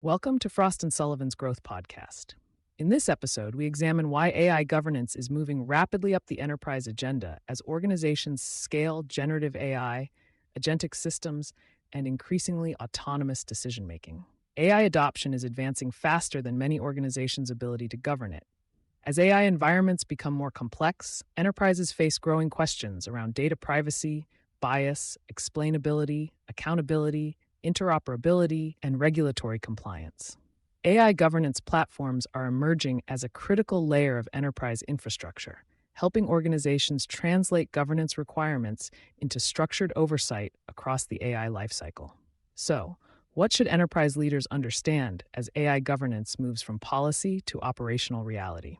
Welcome to Frost and Sullivan's Growth Podcast. In this episode, we examine why AI governance is moving rapidly up the enterprise agenda as organizations scale generative AI, agentic systems, and increasingly autonomous decision making. AI adoption is advancing faster than many organizations' ability to govern it. As AI environments become more complex, enterprises face growing questions around data privacy, bias, explainability, accountability, interoperability, and regulatory compliance. AI governance platforms are emerging as a critical layer of enterprise infrastructure, helping organizations translate governance requirements into structured oversight across the AI lifecycle. So, what should enterprise leaders understand as AI governance moves from policy to operational reality?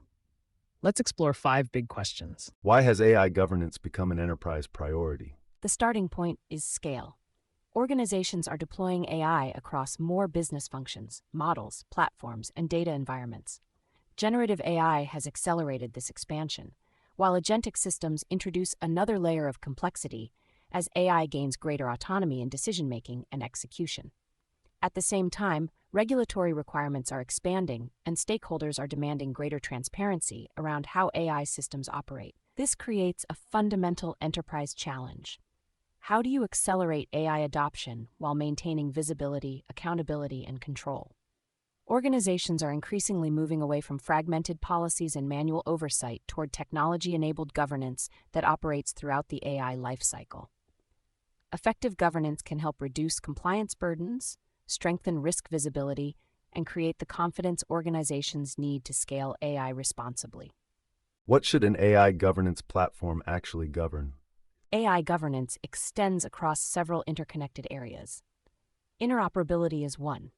Let's explore 5 big questions. Why has AI governance become an enterprise priority? The starting point is scale. Organizations are deploying AI across more business functions, models, platforms, and data environments. Generative AI has accelerated this expansion, while agentic systems introduce another layer of complexity as AI gains greater autonomy in decision-making and execution. At the same time, regulatory requirements are expanding, and stakeholders are demanding greater transparency around how AI systems operate. This creates a fundamental enterprise challenge. How do you accelerate AI adoption while maintaining visibility, accountability, and control? Organizations are increasingly moving away from fragmented policies and manual oversight toward technology-enabled governance that operates throughout the AI lifecycle. Effective governance can help reduce compliance burdens, strengthen risk visibility, and create the confidence organizations need to scale AI responsibly. What should an AI governance platform actually govern? AI governance extends across several interconnected areas. Interoperability is one.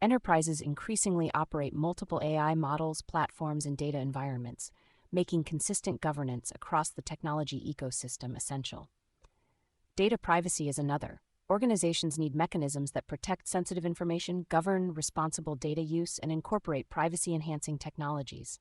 Enterprises increasingly operate multiple AI models, platforms, and data environments, making consistent governance across the technology ecosystem essential. Data privacy is another. Organizations need mechanisms that protect sensitive information, govern responsible data use, and incorporate privacy-enhancing technologies.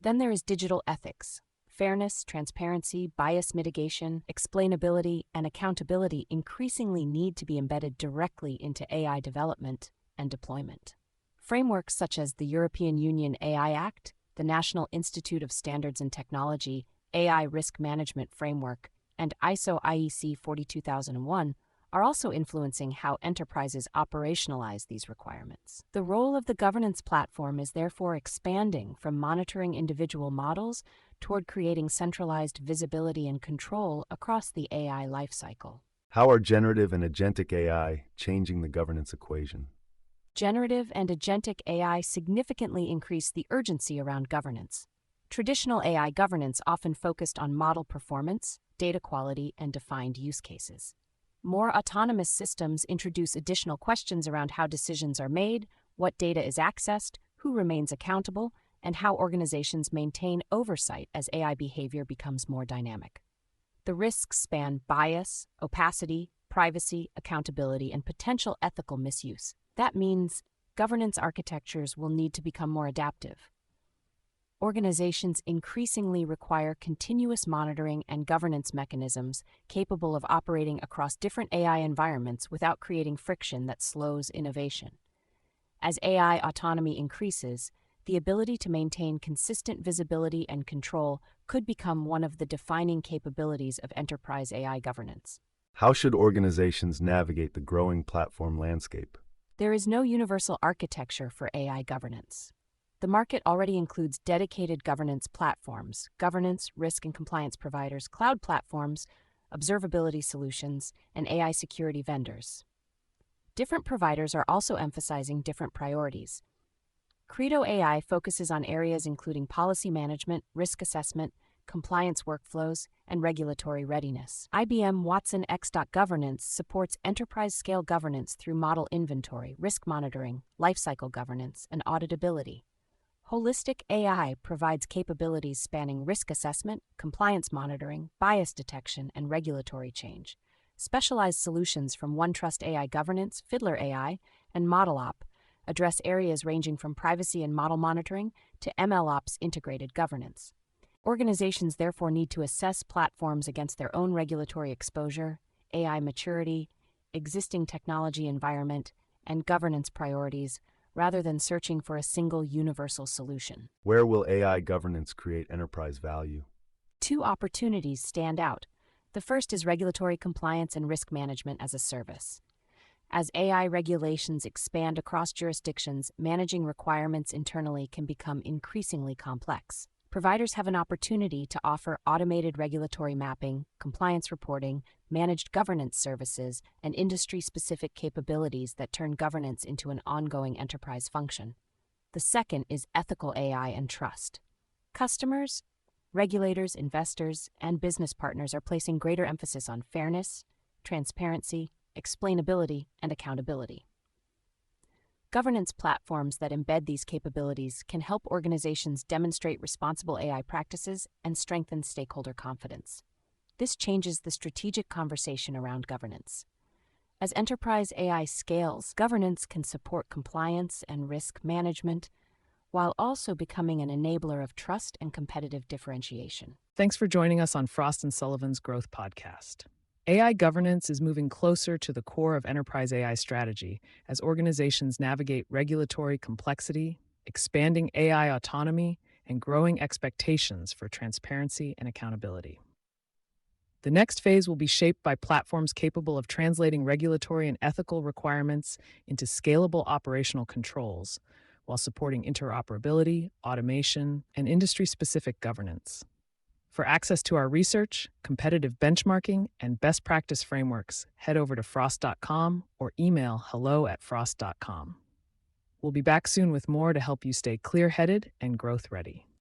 Then there is digital ethics. Fairness, transparency, bias mitigation, explainability, and accountability increasingly need to be embedded directly into AI development and deployment. Frameworks such as the European Union AI Act, the National Institute of Standards and Technology AI Risk Management Framework, and ISO/IEC 42001 are also influencing how enterprises operationalize these requirements. The role of the governance platform is therefore expanding from monitoring individual models toward creating centralized visibility and control across the AI lifecycle. How are generative and agentic AI changing the governance equation? Generative and agentic AI significantly increase the urgency around governance. Traditional AI governance often focused on model performance, data quality, and defined use cases. More autonomous systems introduce additional questions around how decisions are made, what data is accessed, who remains accountable, and how organizations maintain oversight as AI behavior becomes more dynamic. The risks span bias, opacity, privacy, accountability, and potential ethical misuse. That means governance architectures will need to become more adaptive. Organizations increasingly require continuous monitoring and governance mechanisms capable of operating across different AI environments without creating friction that slows innovation. As AI autonomy increases, the ability to maintain consistent visibility and control could become one of the defining capabilities of enterprise AI governance. How should organizations navigate the growing platform landscape? There is no universal architecture for AI governance. The market already includes dedicated governance platforms, governance, risk, and compliance providers, cloud platforms, observability solutions, and AI security vendors. Different providers are also emphasizing different priorities. Credo AI focuses on areas including policy management, risk assessment, compliance workflows, and regulatory readiness. IBM Watson X. Governance supports enterprise-scale governance through model inventory, risk monitoring, lifecycle governance, and auditability. Holistic AI provides capabilities spanning risk assessment, compliance monitoring, bias detection, and regulatory change. Specialized solutions from OneTrust AI Governance, Fiddler AI, and ModelOp address areas ranging from privacy and model monitoring to MLOps integrated governance. Organizations therefore need to assess platforms against their own regulatory exposure, AI maturity, existing technology environment, and governance priorities rather than searching for a single universal solution. Where will AI governance create enterprise value? Two opportunities stand out. The first is regulatory compliance and risk management as a service. As AI regulations expand across jurisdictions, managing requirements internally can become increasingly complex. Providers have an opportunity to offer automated regulatory mapping, compliance reporting, managed governance services, and industry-specific capabilities that turn governance into an ongoing enterprise function. The second is ethical AI and trust. Customers, regulators, investors, and business partners are placing greater emphasis on fairness, transparency, explainability, and accountability. Governance platforms that embed these capabilities can help organizations demonstrate responsible AI practices and strengthen stakeholder confidence. This changes the strategic conversation around governance. As enterprise AI scales, governance can support compliance and risk management, while also becoming an enabler of trust and competitive differentiation. Thanks for joining us on Frost & Sullivan's Growth Podcast. AI governance is moving closer to the core of enterprise AI strategy as organizations navigate regulatory complexity, expanding AI autonomy, and growing expectations for transparency and accountability. The next phase will be shaped by platforms capable of translating regulatory and ethical requirements into scalable operational controls, while supporting interoperability, automation, and industry-specific governance. For access to our research, competitive benchmarking, and best practice frameworks, head over to frost.com or email hello@frost.com. We'll be back soon with more to help you stay clear-headed and growth-ready.